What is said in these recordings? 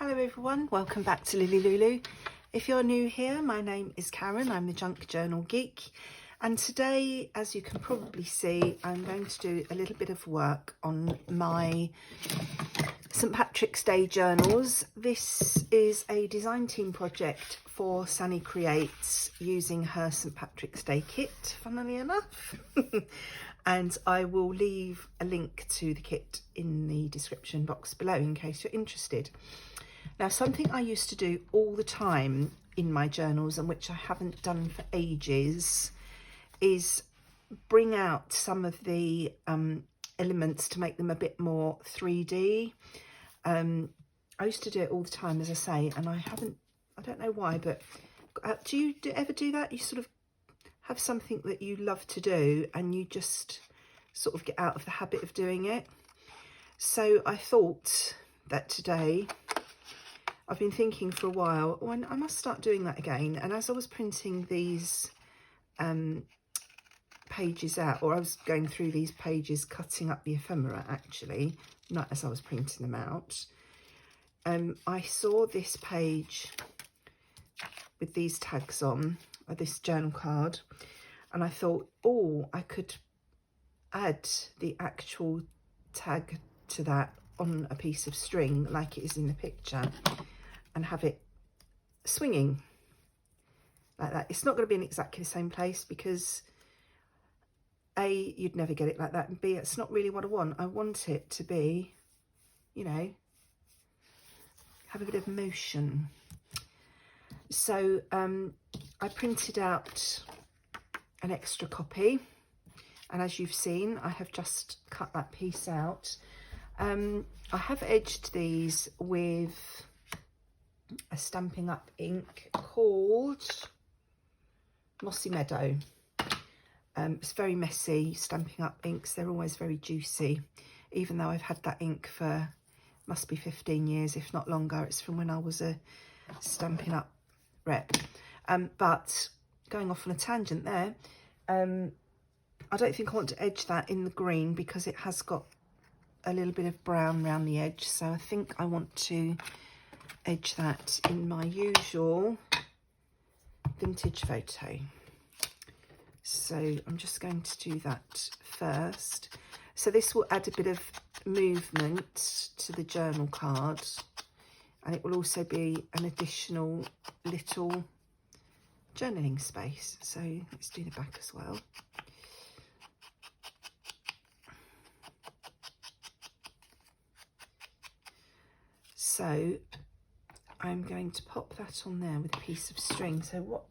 Hello everyone, welcome back to LilyLuLou. If you're new here, my name is Karen, I'm the Junk Journal Geek, and today, as you can probably see, I'm going to do a little bit of work on my St Patrick's Day journals. This is a design team project for Sunny Creates using her St Patrick's Day kit, funnily enough. And I will leave a link to the kit in the description box below in case you're interested. Now, something I used to do all the time in my journals, and which I haven't done for ages, is bring out some of the elements to make them a bit more 3D. I used to do it all the time, as I say, and I don't know why, but do you ever do that? You sort of have something that you love to do and you just sort of get out of the habit of doing it. So I thought that today, I've been thinking for a while, oh, I must start doing that again. And as I was printing these pages out, or I was going through these pages, cutting up the ephemera actually, not as I was printing them out, I saw this page with these tags on, this journal card, and I thought, oh, I could add the actual tag to that on a piece of string like it is in the picture and have it swinging like that. It's not going to be in exactly the same place because A, you'd never get it like that, and B, it's not really what I want. I want it to be, you know, have a bit of motion. So I printed out an extra copy, and as you've seen, I have just cut that piece out. I have edged these with a Stampin' Up ink called Mossy Meadow. It's very messy. Stampin' Up inks, they're always very juicy, even though I've had that ink for, must be 15 years, if not longer. It's from when I was a Stampin' Up rep. But going off on a tangent there, I don't think I want to edge that in the green because it has got a little bit of brown around the edge, so I think I want to edge that in my usual vintage photo. So I'm just going to do that first. So this will add a bit of movement to the journal card, and it will also be an additional little journaling space. So let's do the back as well. So I'm going to pop that on there with a piece of string. So what,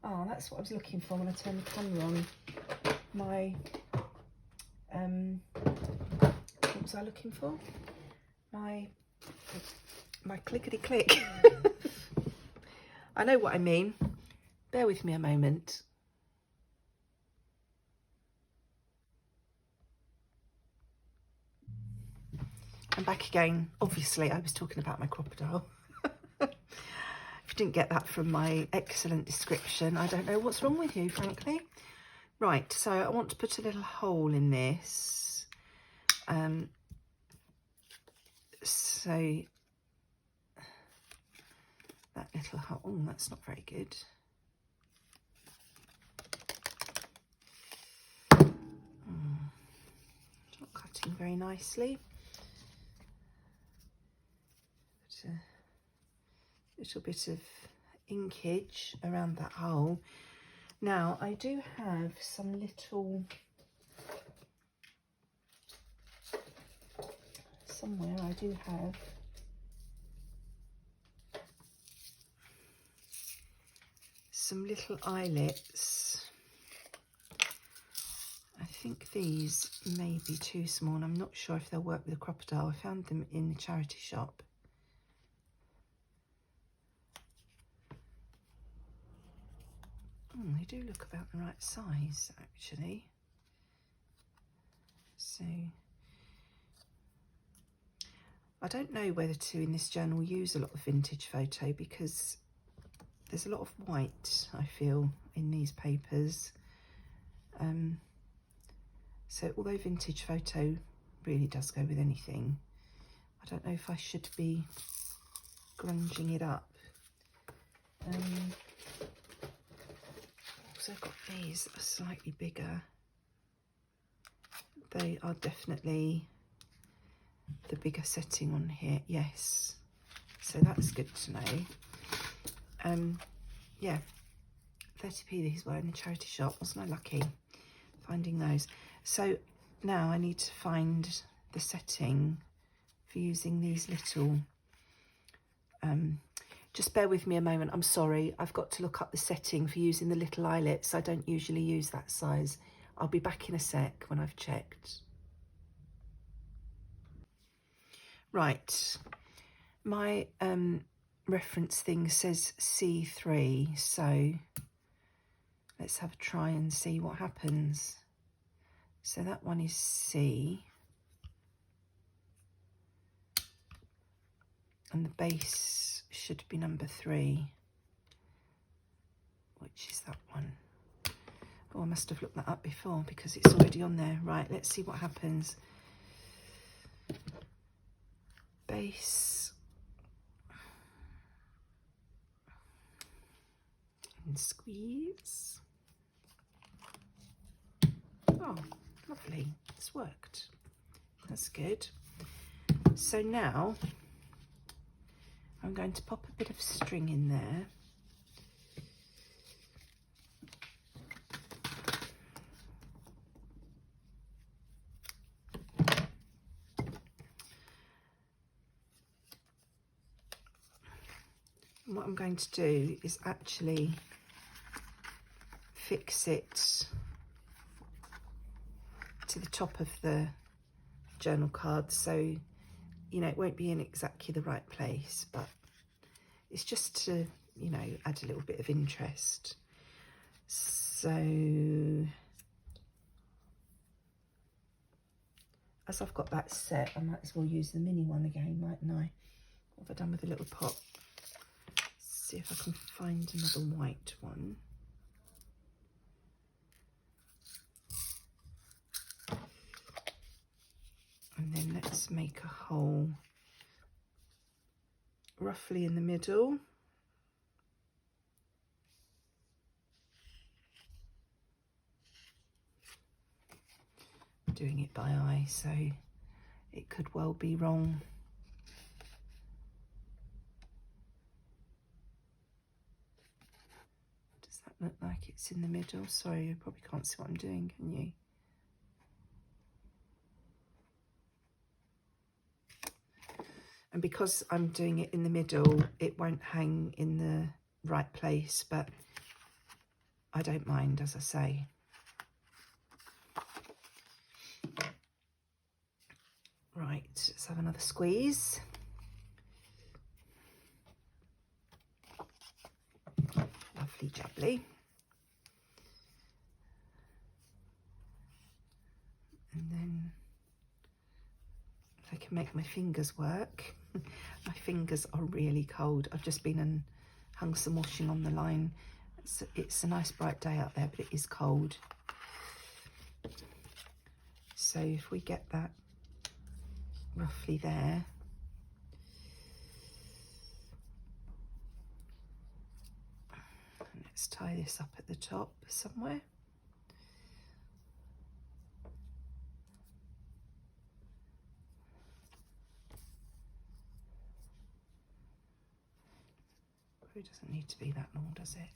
oh, that's what I was looking for when I turned the camera on. My, what was I looking for? My clickety click. I know what I mean. Bear with me a moment. I'm back again. Obviously, I was talking about my crocodile. If you didn't get that from my excellent description, I don't know what's wrong with you, frankly. Right, so I want to put a little hole in this. So that little hole, oh, that's not very good. It's not cutting very nicely. Put a little bit of inkage around that hole. Now, I do have some little, somewhere I do have some little eyelets. I think these may be too small, and I'm not sure if they'll work with a crocodile. I found them in the charity shop. Oh, they do look about the right size, actually. So I don't know whether to, in this journal, use a lot of vintage photo because there's a lot of white, I feel, in these papers. So although vintage photo really does go with anything, I don't know if I should be scrunching it up. Also got these that are slightly bigger. They are definitely the bigger setting on here, yes. So that's good to know. Yeah, 30p these were in the charity shop. Wasn't I lucky finding those? So now I need to find the setting for using these little, just bear with me a moment, I'm sorry. I've got to look up the setting for using the little eyelets. I don't usually use that size. I'll be back in a sec when I've checked. Right, my reference thing says C3, so let's have a try and see what happens. So that one is C. And the base should be number 3, which is that one. Oh, I must have looked that up before because it's already on there. Right, let's see what happens. Base. And squeeze. Oh, lovely. It's worked. That's good. So now I'm going to pop a bit of string in there. And what I'm going to do is actually fix it to the top of the journal card, so you know it won't be in exactly the right place, but it's just to, you know, add a little bit of interest. So as I've got that set, I might as well use the mini one again, mightn't I? What have I done with the little pot? See if I can find another white one. And then let's make a hole roughly in the middle. I'm doing it by eye, so it could well be wrong. Does that look like it's in the middle? Sorry, you probably can't see what I'm doing, can you? And because I'm doing it in the middle, it won't hang in the right place, but I don't mind, as I say. Right, let's have another squeeze. Lovely jubbly. And then if I can make my fingers work. My fingers are really cold. I've just been and hung some washing on the line. It's a nice bright day out there, but it is cold. So if we get that roughly there. Let's tie this up at the top somewhere. It doesn't need to be that long, does it?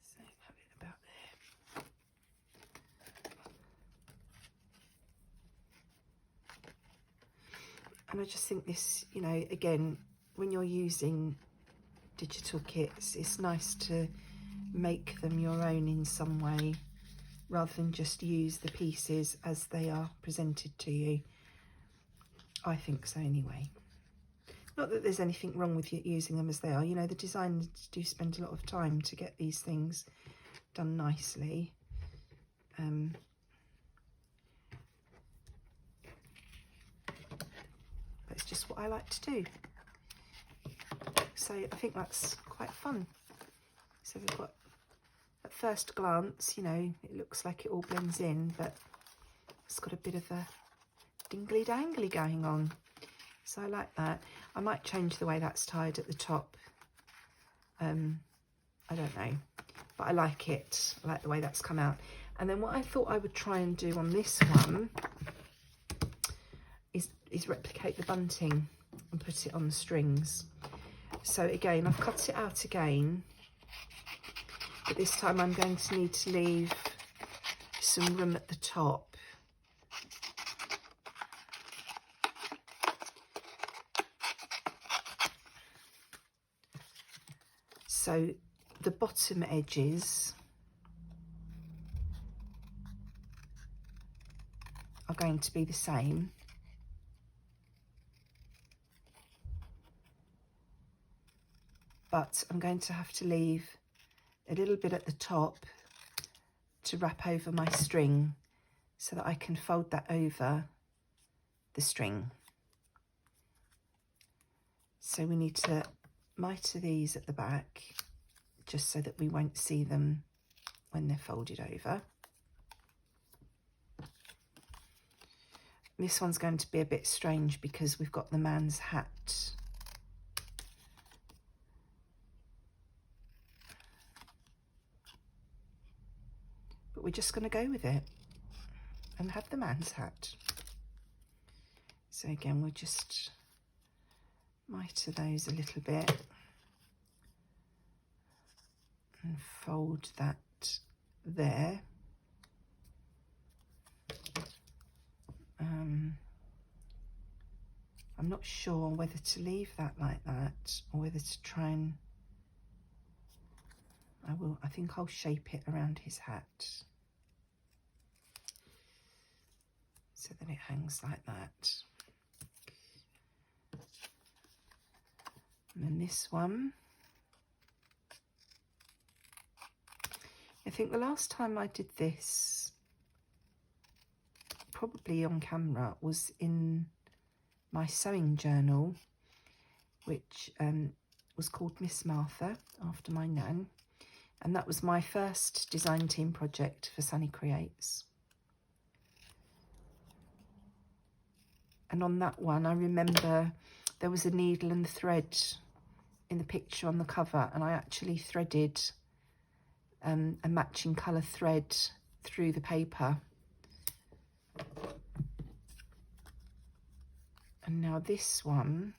So have it about there. And I just think this, you know, again, when you're using digital kits, it's nice to make them your own in some way, rather than just use the pieces as they are presented to you. I think so anyway. Not that there's anything wrong with using them as they are. You know, the designers do spend a lot of time to get these things done nicely. But it's just what I like to do. So I think that's quite fun. So we've got at first glance, you know, it looks like it all blends in, but it's got a bit of a dingly dangly going on. So I like that. I might change the way that's tied at the top. I don't know, but I like it. I like the way that's come out. And then what I thought I would try and do on this one is replicate the bunting and put it on the strings. So again, I've cut it out again, but this time I'm going to need to leave some room at the top. So the bottom edges are going to be the same. But I'm going to have to leave a little bit at the top to wrap over my string so that I can fold that over the string. So we need to mitre these at the back just so that we won't see them when they're folded over. This one's going to be a bit strange because we've got the man's hat. But we're just going to go with it and have the man's hat. So again, we'll just mitre those a little bit and fold that there. I'm not sure whether to leave that like that or whether to try and I think I'll shape it around his hat so that it hangs like that. And then this one, I think the last time I did this, probably on camera, was in my sewing journal, which was called Miss Martha, after my nan. And that was my first design team project for Sunny Creates. And on that one, I remember there was a needle and thread in the picture on the cover, and I actually threaded a matching colour thread through the paper. And now this one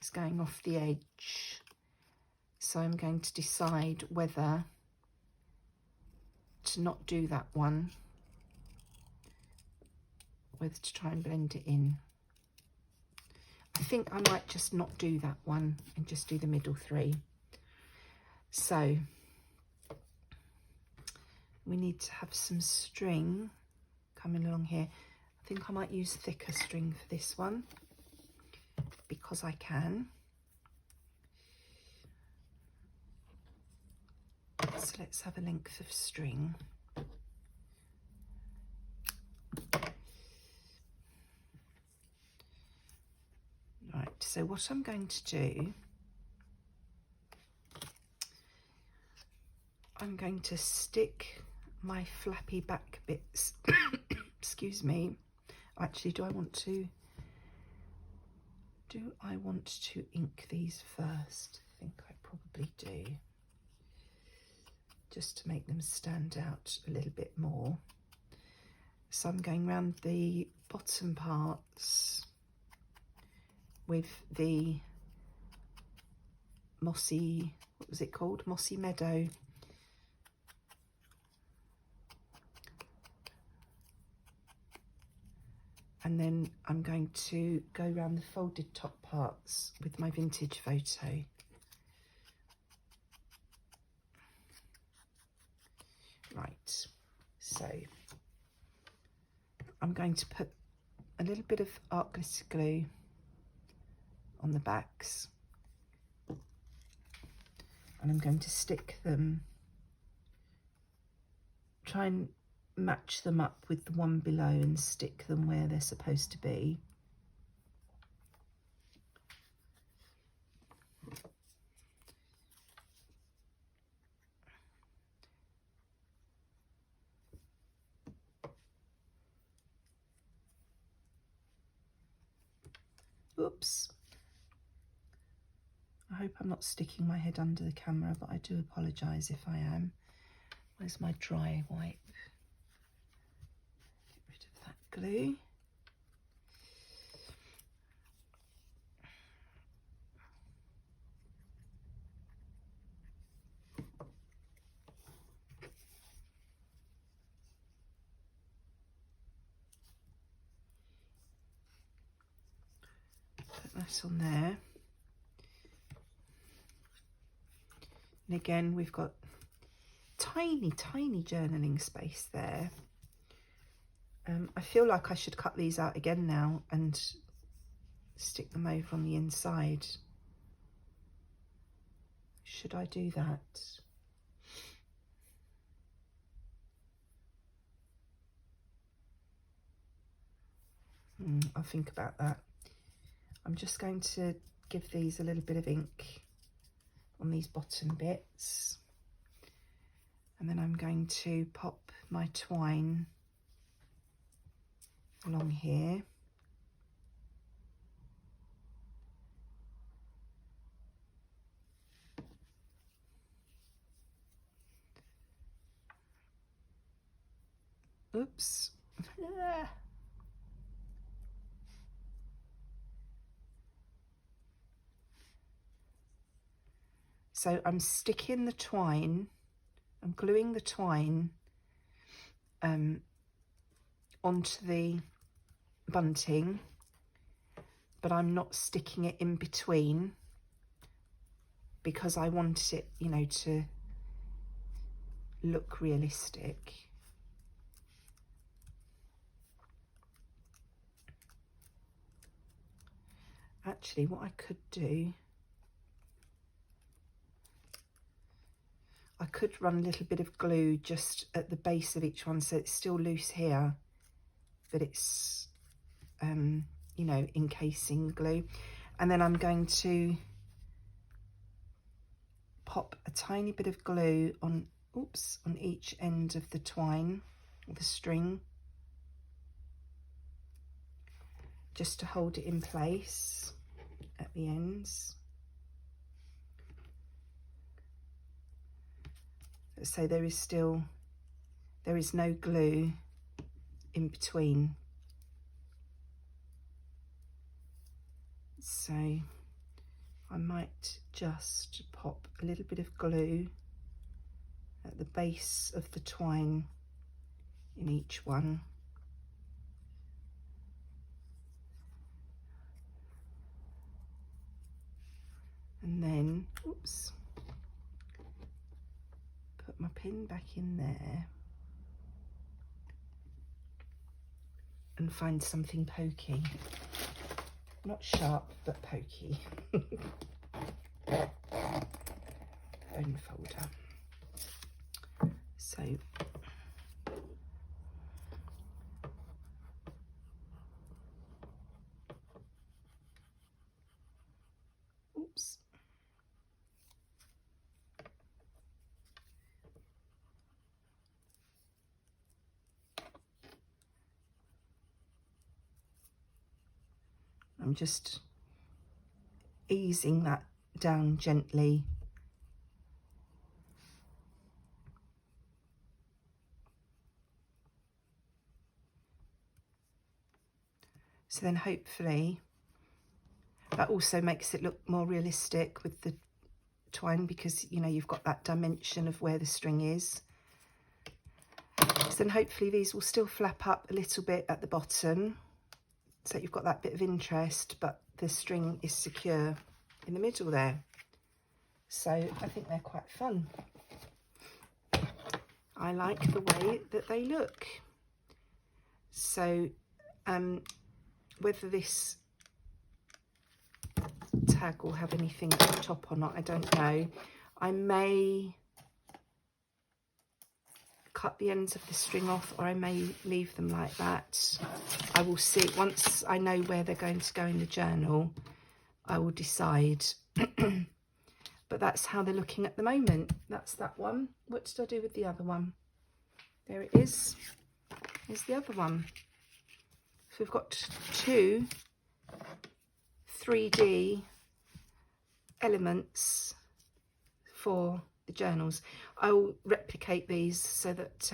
is going off the edge, so I'm going to decide whether to not do that one, whether to try and blend it in. I think I might just not do that one and just do the middle three. So we need to have some string coming along here. I think I might use thicker string for this one because I can. So let's have a length of string. Right, so what I'm going to do, I'm going to stick my flappy back bits, excuse me. Actually, do I want to ink these first? I think I probably do, just to make them stand out a little bit more. So I'm going round the bottom parts with the mossy, what was it called? Mossy Meadow. And then I'm going to go around the folded top parts with my vintage photo. Right, so I'm going to put a little bit of art glitter glue on the backs, and I'm going to stick them, try and match them up with the one below and stick them where they're supposed to be. Oops. I hope I'm not sticking my head under the camera, but I do apologise if I am. Where's my dry wipe? Get rid of that glue. Put that on there. And again, we've got tiny, tiny journaling space there. I feel like I should cut these out again now and stick them over on the inside. Should I do that? I'll think about that. I'm just going to give these a little bit of ink on these bottom bits, and then I'm going to pop my twine along here. Oops. So I'm sticking the twine, I'm gluing the twine onto the bunting, but I'm not sticking it in between because I want it, you know, to look realistic. Actually, what I could do, I could run a little bit of glue just at the base of each one so it's still loose here, but it's, you know, encasing the glue. And then I'm going to pop a tiny bit of glue on, oops, on each end of the twine, or the string, just to hold it in place at the ends. So there is no glue in between. So I might just pop a little bit of glue at the base of the twine in each one. And then, oops, put my pin back in there and find something pokey. Not sharp, but pokey. Bone folder. So oops. I'm just easing that down gently. So then hopefully that also makes it look more realistic with the twine, because you know you've got that dimension of where the string is. So then hopefully these will still flap up a little bit at the bottom, so you've got that bit of interest, but the string is secure in the middle there. So I think they're quite fun. I like the way that they look. So whether this tag will have anything at the top or not, I don't know. I may cut the ends of the string off, or I may leave them like that. I will see. Once I know where they're going to go in the journal, I will decide. But that's how they're looking at the moment. That's that one. What did I do with the other one? There it is. Here's the other one. So we've got 2, 3D elements for the journals. I'll replicate these so that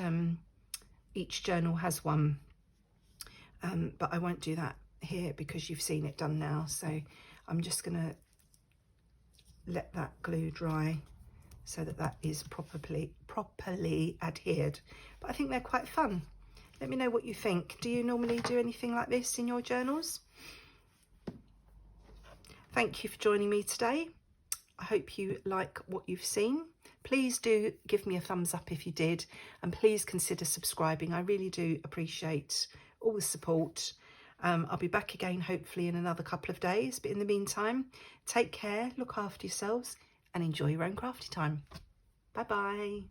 each journal has one, but I won't do that here because you've seen it done now. So I'm just going to let that glue dry so that that is properly adhered. But I think they're quite fun. Let me know what you think. Do you normally do anything like this in your journals? Thank you for joining me today. I hope you like what you've seen. Please do give me a thumbs up if you did, and please consider subscribing. I really do appreciate all the support. I'll be back again hopefully in another couple of days, but in the meantime, take care, look after yourselves, and enjoy your own crafty time. Bye bye.